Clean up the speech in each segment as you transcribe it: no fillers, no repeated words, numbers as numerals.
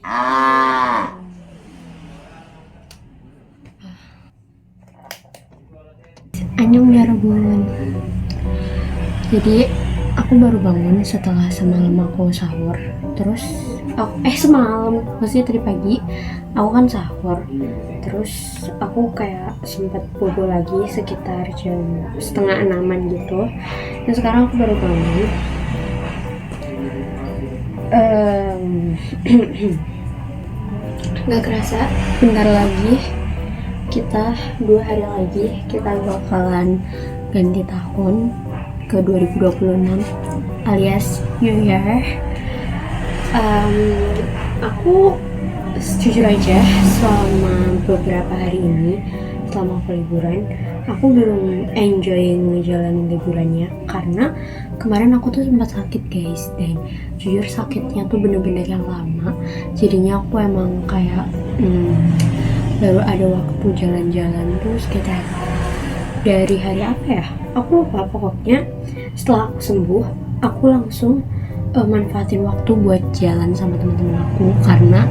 Annyeong Yarabun. Jadi aku baru bangun setelah semalam aku sahur. Terus semalam, maksudnya tadi pagi aku kan sahur. Terus aku kayak sempat bobo lagi sekitar jam 5:30 gitu. Dan sekarang aku baru bangun. Gak kerasa, bentar lagi kita 2 hari lagi kita bakalan ganti tahun ke 2026 alias New Year. Aku jujur aja selama beberapa hari ini, selama aku liburan, aku belum enjoy ngejalanin liburannya karena kemarin aku tuh sempat sakit guys, dan jujur sakitnya tuh bener-bener yang lama. Jadinya aku emang kayak baru ada waktu jalan-jalan tuh sekitar dari hari apa ya, aku lupa. Pokoknya setelah aku sembuh aku langsung manfaatin waktu buat jalan sama teman-teman aku, karena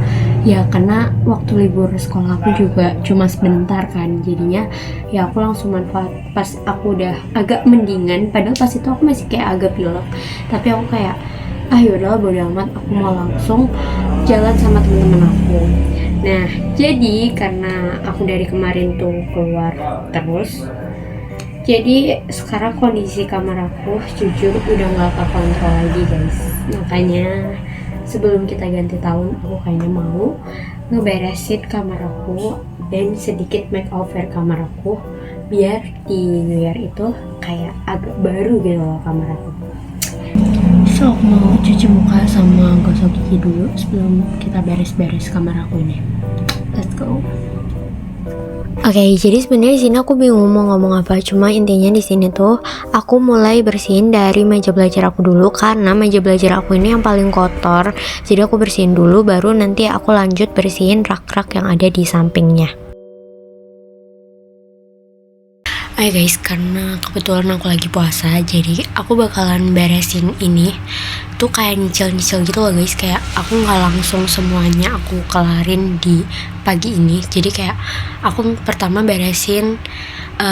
waktu libur sekolah aku juga cuma sebentar kan. Jadinya ya aku langsung manfaat pas aku udah agak mendingan, padahal pas itu aku masih kayak agak pilek, tapi aku kayak yaudah bodo amat, aku mau langsung jalan sama teman-teman aku. Nah, jadi karena aku dari kemarin tuh keluar terus, jadi sekarang kondisi kamar aku jujur udah gak kekontrol lagi guys. Makanya sebelum kita ganti tahun, aku kayaknya mau ngeberesin kamar aku dan sedikit makeover kamar aku, biar di New Year itu kayak agak baru gitu loh kamar aku. So, aku mau cuci muka sama gosok gigi dulu sebelum kita beres-beres kamar aku ini. Let's go. Oke, jadi sebenarnya di sini aku bingung mau ngomong apa. Cuma intinya di sini tuh aku mulai bersihin dari meja belajar aku dulu, karena meja belajar aku ini yang paling kotor. Jadi aku bersihin dulu, baru nanti aku lanjut bersihin rak-rak yang ada di sampingnya. Oke guys, karena kebetulan aku lagi puasa, jadi aku bakalan beresin ini tuh kayak nyicil-nyicil gitu loh guys. Kayak aku gak langsung semuanya aku kelarin di pagi ini. Jadi kayak aku pertama beresin,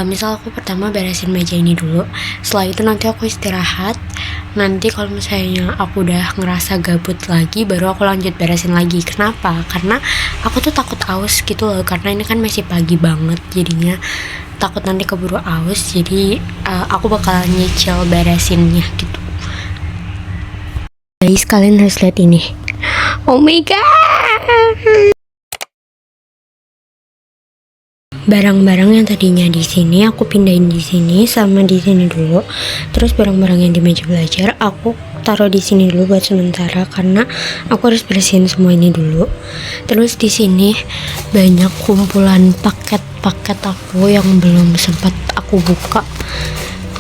misal aku pertama beresin meja ini dulu, setelah itu nanti aku istirahat. Nanti kalau misalnya aku udah ngerasa gabut lagi, baru aku lanjut beresin lagi. Kenapa? Karena aku tuh takut aus gitu loh, karena ini kan masih pagi banget, jadinya takut nanti keburu aus. Jadi aku bakal nyicil beresinnya gitu. Guys, kalian harus lihat ini. Oh my god. Barang-barang yang tadinya di sini aku pindahin di sini sama di sini dulu. Terus barang-barang yang di meja belajar aku taruh di sini dulu buat sementara, karena aku harus bersihin semua ini dulu. Terus di sini banyak kumpulan paket-paket aku yang belum sempat aku buka.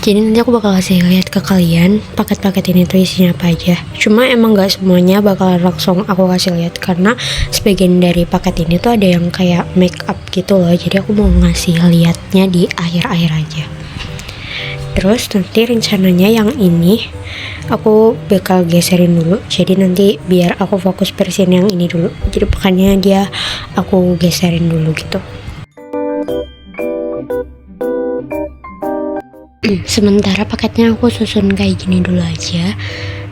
Jadi nanti aku bakal kasih lihat ke kalian paket-paket ini tuh isinya apa aja. Cuma emang gak semuanya bakal langsung aku kasih lihat, karena sebagian dari paket ini tuh ada yang kayak make up gitu loh. Jadi aku mau ngasih lihatnya di akhir-akhir aja. Terus nanti rencananya yang ini aku bakal geserin dulu. Jadi nanti biar aku fokus bersihin yang ini dulu. Jadi makanya dia aku geserin dulu gitu. Sementara paketnya aku susun kayak gini dulu aja,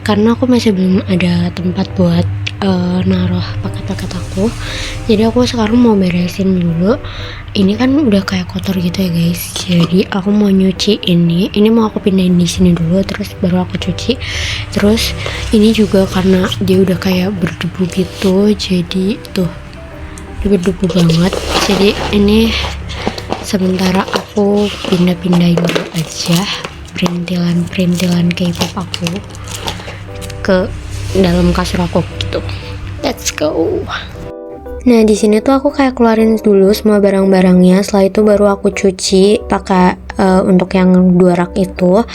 karena aku masih belum ada tempat buat naruh paket-paket aku. Jadi aku sekarang mau beresin dulu. Ini kan udah kayak kotor gitu ya guys. Jadi aku mau nyuci ini mau aku pindahin di sini dulu, terus baru aku cuci. Terus ini juga karena dia udah kayak berdebu gitu, jadi tuh dia berdebu banget. Jadi ini sementara aku pindahin dulu aja perintilan K-pop aku ke dalam kasur aku gitu. Let's go. Nah, di sini tuh aku kayak keluarin dulu semua barang-barangnya. Setelah itu baru aku cuci pakai untuk yang 2 rak itu.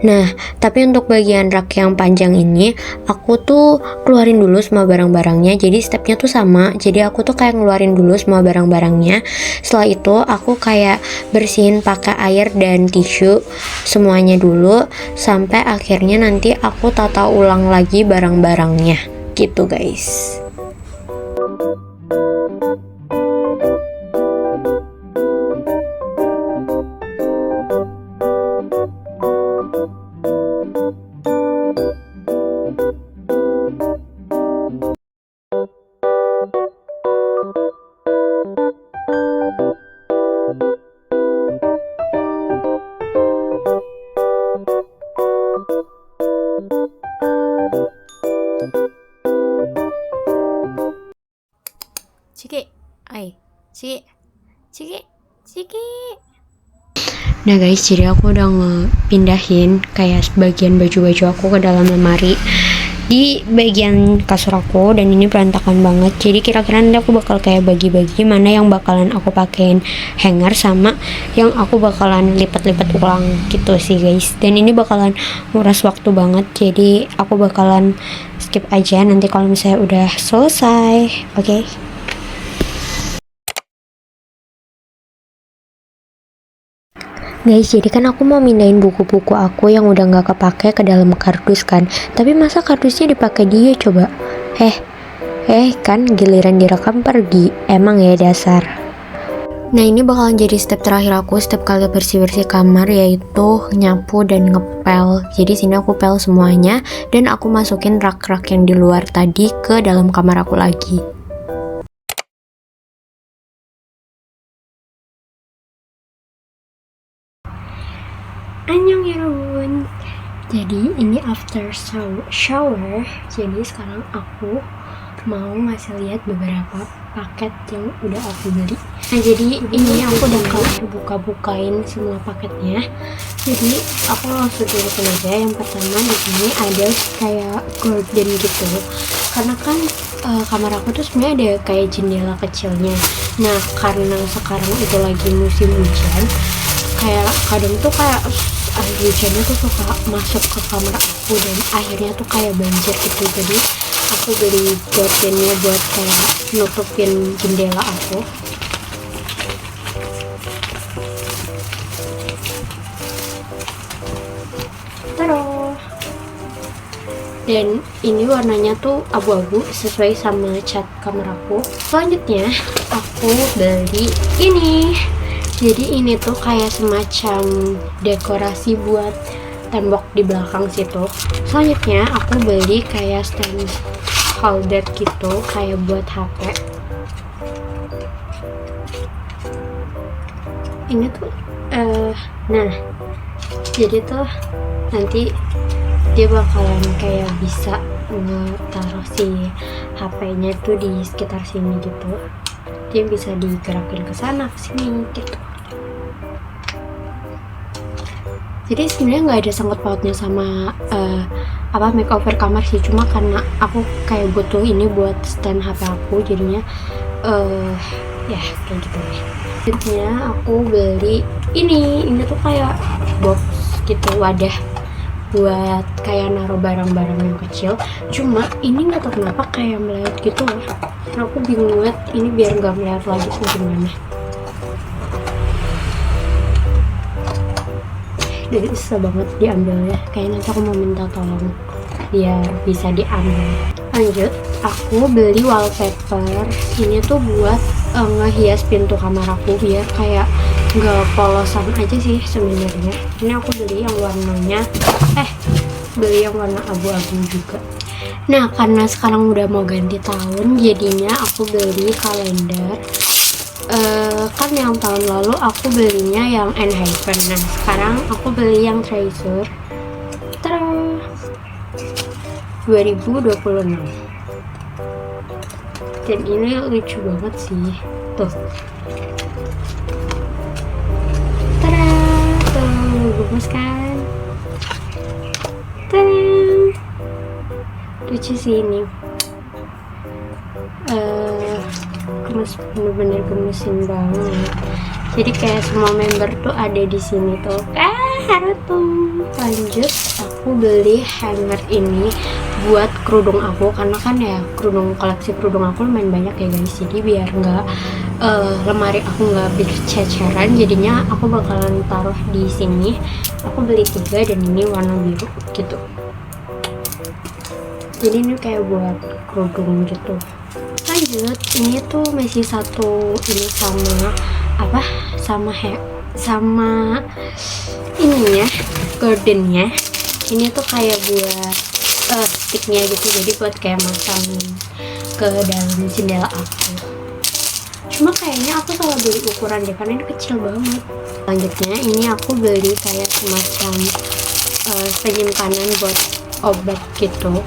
Nah, tapi untuk bagian rak yang panjang ini aku tuh keluarin dulu semua barang-barangnya. Jadi stepnya tuh sama. Jadi aku tuh kayak ngeluarin dulu semua barang-barangnya. Setelah itu aku kayak bersihin pakai air dan tisu semuanya dulu, sampai akhirnya nanti aku tata ulang lagi barang-barangnya gitu guys. Nah guys, jadi aku udah ngepindahin kayak sebagian baju-baju aku ke dalam lemari di bagian kasur aku, dan ini berantakan banget. Jadi kira-kira nanti aku bakal kayak bagi-bagi mana yang bakalan aku pakein hanger sama yang aku bakalan lipat-lipat ulang gitu sih guys. Dan ini bakalan nguras waktu banget, jadi aku bakalan skip aja nanti kalau misalnya udah selesai. Oke. Guys, jadi kan aku mau mindahin buku-buku aku yang udah gak kepake ke dalam kardus kan. Tapi masa kardusnya dipakai dia coba? Kan giliran direkam pergi. Emang ya dasar. Nah, ini bakalan jadi step terakhir aku setiap kali bersih-bersih kamar, yaitu nyapu dan ngepel. Jadi sini aku pel semuanya dan aku masukin rak-rak yang di luar tadi ke dalam kamar aku lagi. Annyeong yaramun. Jadi ini after shower. Jadi sekarang aku mau ngasih lihat beberapa paket yang udah aku beli. Nah, jadi ini aku udah buka-bukain semua paketnya. Jadi aku langsung tunjukin aja. Yang pertama di sini ada kayak gorden gitu. Karena kan kamar aku tuh sebenarnya ada kayak jendela kecilnya. Nah, karena sekarang itu lagi musim hujan, kayak kadang tuh kayak air hujannya tuh suka masuk ke kamar aku dan akhirnya tuh kayak banjir gitu. Jadi aku beli gordennya buat kayak nutupin jendela aku. Taruh. Dan ini warnanya tuh abu-abu sesuai sama cat kamar aku. Selanjutnya aku beli ini. Jadi ini tuh kayak semacam dekorasi buat tembok di belakang situ. Selanjutnya aku beli kayak stand holder gitu, kayak buat HP. Ini tuh nah, jadi tuh nanti dia bakalan kayak bisa taruh si HP-nya tuh di sekitar sini gitu. Dia bisa digerakin ke sana ke sini gitu. Jadi sebenarnya nggak ada sangkut pautnya sama makeover kamar sih, cuma karena aku kayak butuh ini buat stand HP aku, jadinya ya kayak gitu deh. Selanjutnya aku beli ini tuh kayak box gitu, wadah buat kayak naruh barang-barang yang kecil. Cuma ini nggak tahu kenapa kayak meleot gitu loh. Aku bingung banget ini biar nggak meleot lagi tuh gimana. Jadi susah banget diambilnya. Kayak nanti aku mau minta tolong biar bisa diambil. Lanjut, aku beli wallpaper. Ini tuh buat ngehias pintu kamar aku biar kayak nggak polosan aja sih sebenarnya. Ini aku beli yang warnanya beli yang warna abu-abu juga. Nah, karena sekarang udah mau ganti tahun, jadinya aku beli kalender. Kan yang tahun lalu aku belinya yang Enhaven. Nah, sekarang aku beli yang Treasure. Tada! 2026. Dan ini lucu banget sih. Tuh. Tada! Tuh, bagus kan? Tada! Lucu sih ini. Bener-bener gemesin banget. Jadi kayak semua member tuh ada di sini tuh. Tuh. Lanjut, aku beli hanger ini buat kerudung aku, karena kan ya koleksi kerudung aku lumayan banyak ya guys. Jadi biar nggak lemari aku nggak berceceran, jadinya aku bakalan taruh di sini. Aku beli 3 dan ini warna biru gitu. Jadi ini kayak buat kerudung gitu. Lanjut, ini tuh masih satu ini sama ininya, gordennya. Ini tuh kayak buat sticknya gitu, jadi buat kayak masang ke dalam jendela aku. Cuma kayaknya aku salah beli ukuran deh, karena ini kecil banget. Lanjutnya ini aku beli kayak semacam penyimpanan buat obat gitu.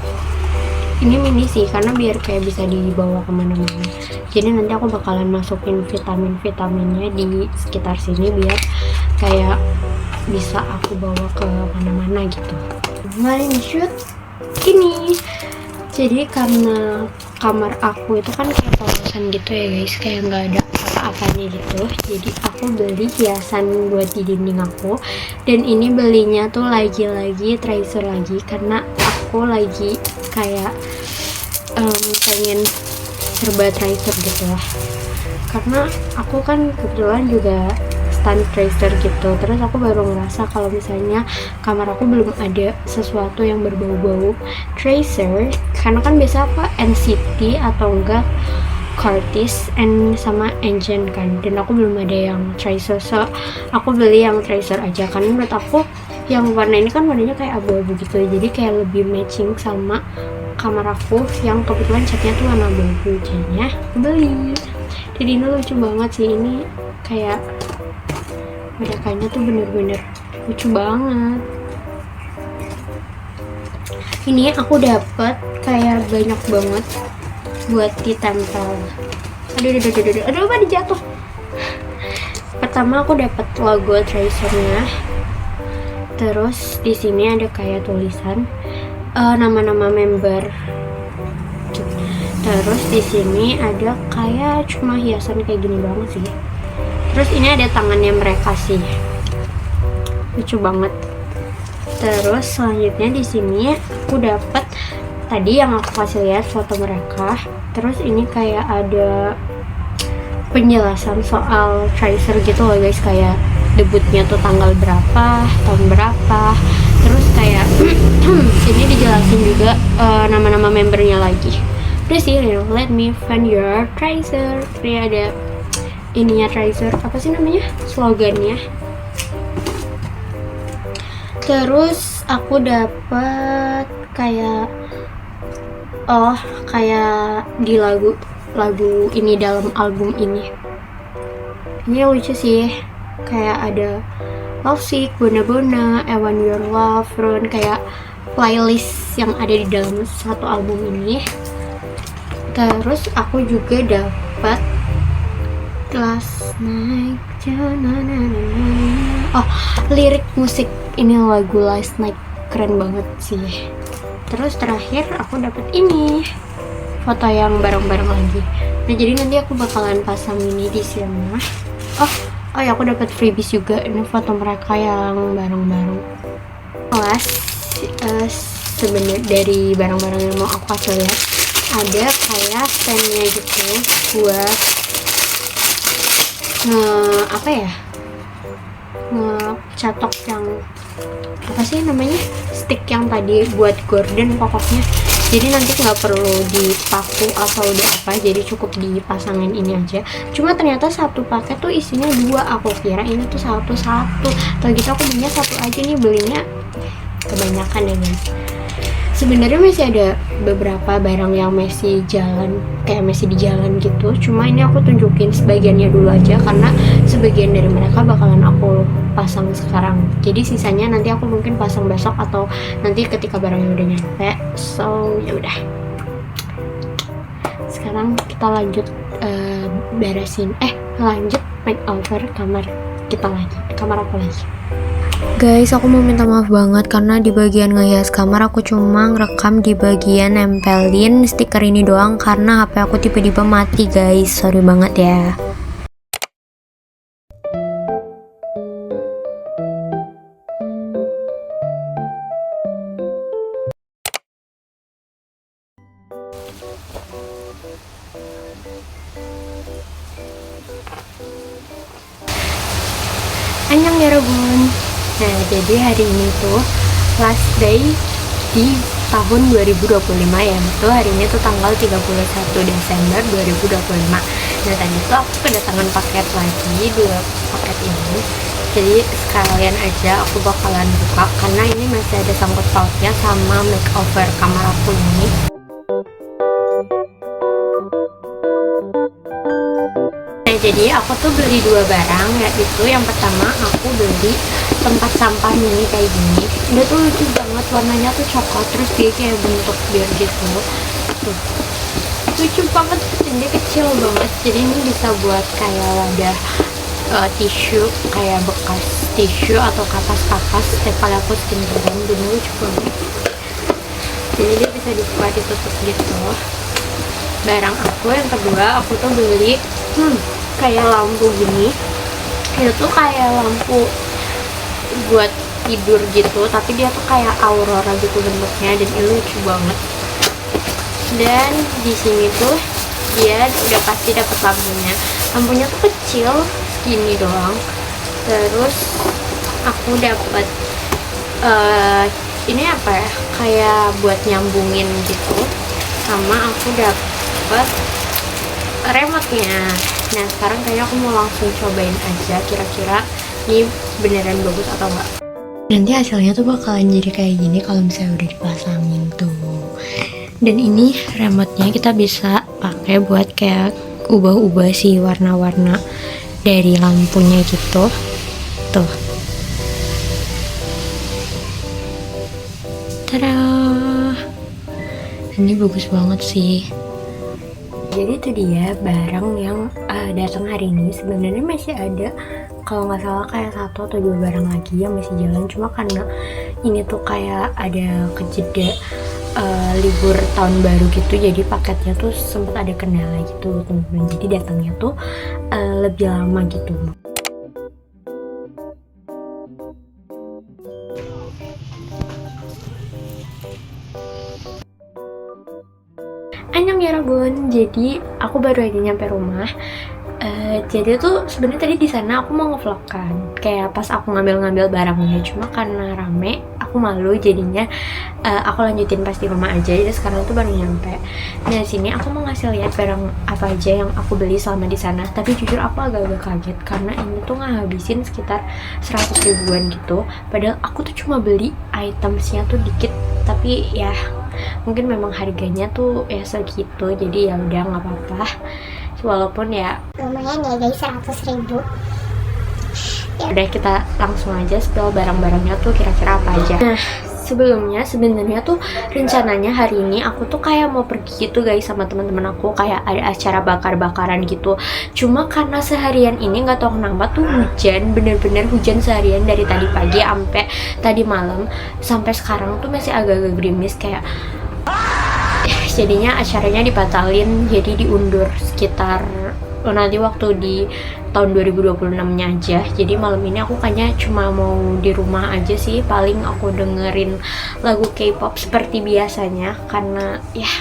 Ini mini sih, karena biar kayak bisa dibawa kemana-mana. Jadi nanti aku bakalan masukin vitamin-vitaminnya di sekitar sini biar kayak bisa aku bawa ke mana-mana gitu. Kemarin shoot ini, jadi karena kamar aku itu kan kayak polosan gitu ya guys, kayak nggak ada apa-apanya gitu, jadi aku beli hiasan buat di dinding aku. Dan ini belinya tuh lagi-lagi tracer lagi, karena aku lagi kayak pengen serba tracer gitu lah, karena aku kan kebetulan juga stand tracer gitu. Terus aku baru ngerasa kalau misalnya kamar aku belum ada sesuatu yang berbau-bau tracer, karena kan biasa apa NCT atau enggak Curtis sama Engine kan, dan aku belum ada yang tracer, so aku beli yang tracer aja. Karena menurut aku yang warna ini kan warnanya kayak abu-abu gitu, jadi kayak lebih matching sama kamar aku yang kebetulan catnya tuh warna abu-abu, jadinya beli. Jadi ini lucu banget sih, ini kayak merekanya tuh bener-bener lucu banget. Ini aku dapet kayak banyak banget buat ditempel. Aduh, apa dijatuh. Pertama aku dapet logo tracernya. Terus di sini ada kayak tulisan nama-nama member. Terus di sini ada kayak cuma hiasan kayak gini banget sih. Terus ini ada tangannya mereka sih, lucu banget. Terus selanjutnya di sini aku dapat tadi yang aku kasih lihat foto mereka. Terus ini kayak ada penjelasan soal tracer gitu loh guys, kayak debutnya tuh tanggal berapa, tahun berapa. Terus kayak ini dijelasin juga nama-nama membernya lagi. Terus sih, let me find your tracer. Ini ada ininya tracer, apa sih namanya, slogannya. Terus aku dapat kayak kayak di lagu ini dalam album ini lucu sih, kayak ada Love Sick, Bona Bona, I Want Your Love, Run, kayak playlist yang ada di dalam satu album ini. Terus aku juga dapat Last Night, lirik musik ini lagu Last Night, keren banget sih. Terus terakhir aku dapat ini foto yang bareng-bareng lagi. Nah jadi nanti aku bakalan pasang ini di sini. Oh ya, aku dapat freebies juga, ini foto mereka yang bareng-bareng. Sebenarnya dari barang-barang yang mau aku kasih lihat, ada kayak standnya gitu buat ngecatok yang apa sih namanya, stick yang tadi buat gorden pokoknya. Jadi nanti nggak perlu dipaku atau udah apa, jadi cukup dipasangin ini aja. Cuma ternyata satu paket tuh isinya 2, aku kira ini tuh satu. Kalau gitu aku belinya satu aja nih, belinya kebanyakan ya guys. Sebenarnya masih ada beberapa barang yang masih di jalan gitu. Cuma ini aku tunjukin sebagiannya dulu aja, karena sebagian dari mereka bakalan aku pasang sekarang. Jadi sisanya nanti aku mungkin pasang besok atau nanti ketika barangnya udah nyampe. So ya udah. Sekarang kita lanjut lanjut makeover kamar kita lagi. Kamar aku lagi. Guys, aku mau minta maaf banget karena di bagian ngehias kamar aku cuma ngerekam di bagian nempelin stiker ini doang, karena HP aku tiba-tiba mati guys, sorry banget ya. Annyeong 여러분. Nah, jadi hari ini tuh last day di tahun 2025 ya. Itu hari ini tuh tanggal 31 Desember 2025. Nah, tadi tuh aku kedatangan paket lagi, 2 paket ini. Jadi sekalian aja aku bakalan buka, karena ini masih ada sangkut pautnya sama makeover kamar aku ini. Jadi aku tuh beli 2 barang, yaitu yang pertama aku beli tempat sampah mini kayak gini. Dia tuh lucu banget, warnanya tuh coklat, terus dia kayak bentuk bir gitu. Tuh, lucu banget, dan dia kecil banget. Jadi ini bisa buat kayak wadah tisu, kayak bekas tisu atau kapas-kapas setiap kali aku skincare, dan lucu banget. Jadi dia bisa dibuka ditutup gitu. Barang aku yang kedua, aku tuh beli kayak lampu gini. Itu tuh kayak lampu buat tidur gitu, tapi dia tuh kayak aurora gitu bentuknya, dan ini lucu banget. Dan di sini tuh dia udah pasti dapat lampunya. Lampunya tuh kecil, segini doang. Terus aku dapat ini apa ya? Kayak buat nyambungin gitu. Sama aku dapat remote-nya. Nah, sekarang kayaknya aku mau langsung cobain aja kira-kira ini beneran bagus atau enggak. Nanti hasilnya tuh bakalan jadi kayak gini kalau misalnya udah dipasangin tuh. Dan ini remote-nya kita bisa pakai buat kayak ubah-ubah si warna-warna dari lampunya gitu. Tuh. Tada! Ini bagus banget sih. Jadi itu dia barang yang datang hari ini. Sebenarnya masih ada, kalau nggak salah kayak 1 atau 2 barang lagi yang masih jalan. Cuma karena ini tuh kayak ada kejeda libur tahun baru gitu, jadi paketnya tuh sempat ada kendala gitu teman-teman. Jadi datangnya tuh lebih lama gitu. Annyeong Yarabun, jadi aku baru aja nyampe rumah. Jadi tuh sebenarnya tadi di sana aku mau ngevlog kan, kayak pas aku ngambil-ngambil barangnya, cuma karena rame aku malu, jadinya aku lanjutin pas di rumah aja. Jadi sekarang tuh baru nyampe. Nah, sini aku mau ngasih lihat barang apa aja yang aku beli selama di sana. Tapi jujur aku agak-agak kaget karena ini tuh ngabisin sekitar 100 ribuan gitu. Padahal aku tuh cuma beli itemsnya tuh dikit, tapi ya mungkin memang harganya tuh ya segitu, jadi ya udah nggak apa-apa. Walaupun ya lumayan ya guys, 100 ribu. Udah, kita langsung aja spill barang-barangnya tuh kira-kira apa aja. Nah, sebelumnya sebenarnya tuh rencananya hari ini aku tuh kayak mau pergi gitu guys sama teman-teman aku, kayak ada acara bakar-bakaran gitu. Cuma karena seharian ini nggak tahu kenapa tuh hujan, bener-bener hujan seharian dari tadi pagi sampai tadi malam, sampai sekarang tuh masih agak-agak gerimis kayak. Jadinya acaranya dibatalin, jadi diundur sekitar nanti waktu di tahun 2026 nya aja. Jadi malam ini aku kayaknya cuma mau di rumah aja sih, paling aku dengerin lagu K-pop seperti biasanya, karena ya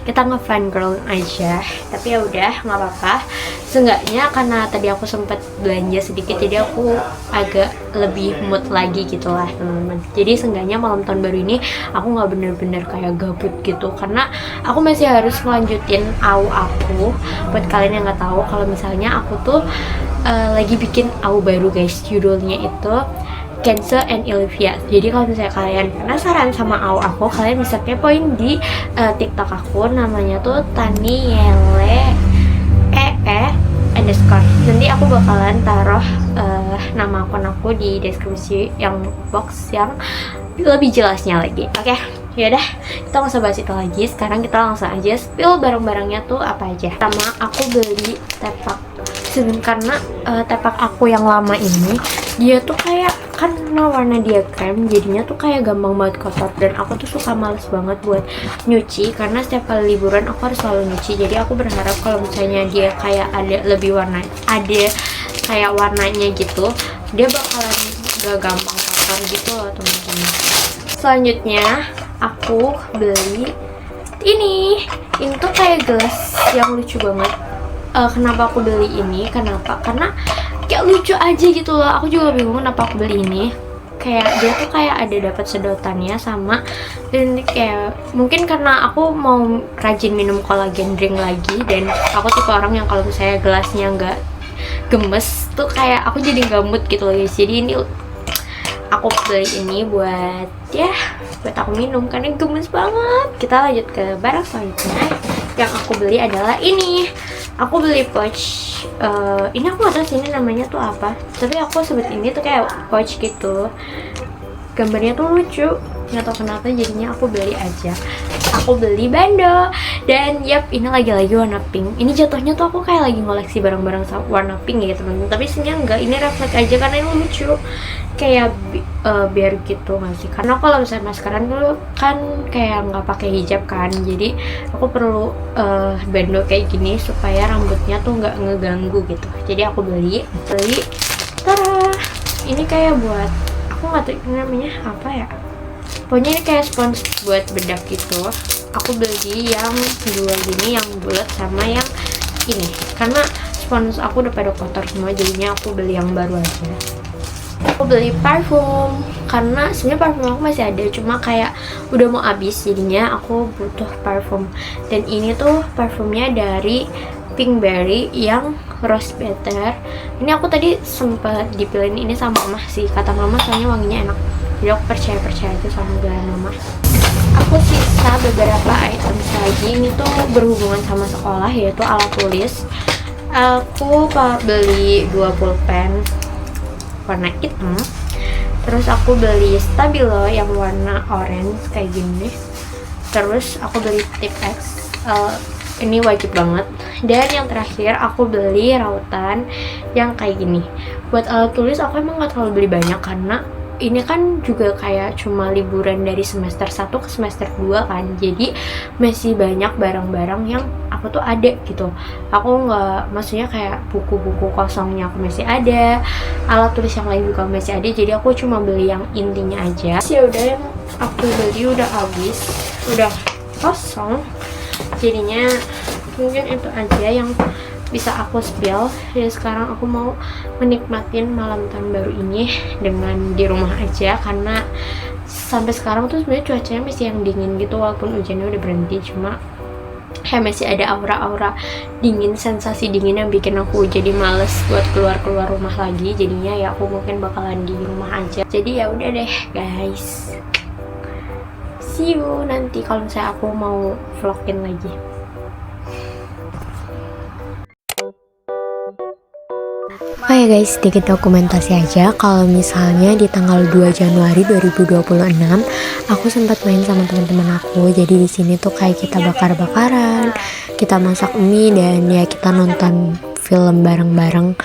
kita nge-fan girl aja. Tapi ya udah, nggak apa-apa. Seenggaknya karena tadi aku sempet belanja sedikit, jadi aku agak lebih mood lagi gitu lah teman-teman. Jadi seenggaknya malam tahun baru ini aku nggak bener-bener kayak gabut gitu, karena aku masih harus ngelanjutin AU aku. Buat kalian yang nggak tahu, kalau misalnya aku tuh lagi bikin AU baru guys, judulnya itu Kenzo and Olivia. Jadi kalau misalnya kalian penasaran sama AU aku, kalian bisa kepoin di TikTok aku, namanya tuh Taniele underscore. Nanti aku bakalan taruh nama akun aku di deskripsi yang box yang lebih jelasnya lagi. Oke, yaudah, kita nggak usah bahas itu lagi. Sekarang kita langsung aja spill barang-barangnya tuh apa aja. Pertama, aku beli tepak. Karena tepak aku yang lama ini dia tuh kayak, karena warna dia krem, jadinya tuh kayak gampang banget kotor, dan aku tuh suka males banget buat nyuci, karena setiap kali liburan aku harus selalu nyuci. Jadi aku berharap kalau misalnya dia kayak ada lebih warna, ada kayak warnanya gitu, dia bakalan gak gampang kotor gitu loh teman-teman. Selanjutnya aku beli ini tuh kayak gelas yang lucu banget. Kenapa aku beli ini? Karena kayak lucu aja gitu loh. Aku juga bingung kenapa aku beli ini. Kayak dia tuh kayak ada dapat sedotannya sama, dan kayak mungkin karena aku mau rajin minum collagen drink lagi, dan aku tipe orang yang kalau misalnya gelasnya nggak gemes tuh kayak aku jadi nggak mood gitu loh guys. Jadi ini aku beli ini buat aku minum karena gemes banget. Kita lanjut ke barang selanjutnya. Yang aku beli adalah ini. Aku beli pouch. Ini aku nggak tahu sih ini namanya tuh apa, tapi aku sebut ini tuh kayak pouch gitu. Gambarnya tuh lucu, nggak tahu kenapa, jadinya aku beli aja. aku beli bando. Dan yap, ini lagi-lagi warna pink. Ini jatuhnya tuh aku kayak lagi ngoleksi barang-barang warna pink ya teman-teman, tapi sebenarnya enggak, ini refleks aja karena ini lucu, kayak biar gitu nggak sih, karena kalau misalnya maskeran dulu kan kayak nggak pakai hijab kan, jadi aku perlu bando kayak gini supaya rambutnya tuh nggak ngeganggu gitu. Jadi aku beli tara, ini kayak buat, aku nggak tahu namanya apa ya, pokoknya ini kayak spons buat bedak gitu. Aku beli yang dua gini, yang bulat sama yang ini, karena spons aku udah pada kotor semua, jadinya aku beli yang baru aja. Aku beli parfum karena sebenarnya parfum aku masih ada, cuma kayak udah mau habis, jadinya aku butuh parfum. Dan ini tuh parfumnya dari Pinkberry yang rose better. Ini aku tadi sempet dipilihin ini sama mama sih, kata mama soalnya wanginya enak, jadi aku percaya itu sama gelar mama. Aku sisa beberapa item lagi, ini tuh berhubungan sama sekolah, yaitu alat tulis. Aku beli 2 pulpen warna hitam, terus aku beli stabilo yang warna orange kayak gini, terus aku beli tip X, ini wajib banget. Dan yang terakhir aku beli rautan yang kayak gini. Buat alat tulis aku emang gak terlalu beli banyak, karena ini kan juga kayak cuma liburan dari semester 1 ke semester 2 kan, jadi masih banyak barang-barang yang aku tuh ada gitu. Aku nggak, maksudnya kayak buku-buku kosongnya aku masih ada, alat tulis yang lain juga masih ada, jadi aku cuma beli yang intinya aja. Ya udah, yang aku beli udah habis, udah kosong, jadinya mungkin itu aja yang bisa aku spill. Ya sekarang aku mau menikmatin malam tahun baru ini dengan di rumah aja, karena sampai sekarang tuh sebenarnya cuacanya masih yang dingin gitu, walaupun hujannya udah berhenti, cuma kayak masih ada aura-aura dingin, sensasi dingin yang bikin aku jadi males buat keluar rumah lagi. Jadinya ya aku mungkin bakalan di rumah aja. Jadi ya udah deh guys, see you nanti kalau misalnya aku mau vlogin lagi. Oh ya guys, sedikit dokumentasi aja. Kalau misalnya di tanggal 2 Januari 2026 aku sempat main sama teman-teman aku. Jadi di sini tuh kayak kita bakar-bakaran, kita masak mie, dan ya kita nonton film bareng-bareng.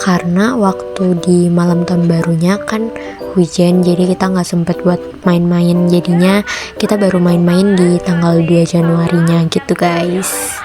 Karena waktu di malam tahun barunya kan hujan, jadi kita nggak sempet buat main-main. Jadinya kita baru main-main di tanggal 2 Januarinya gitu guys.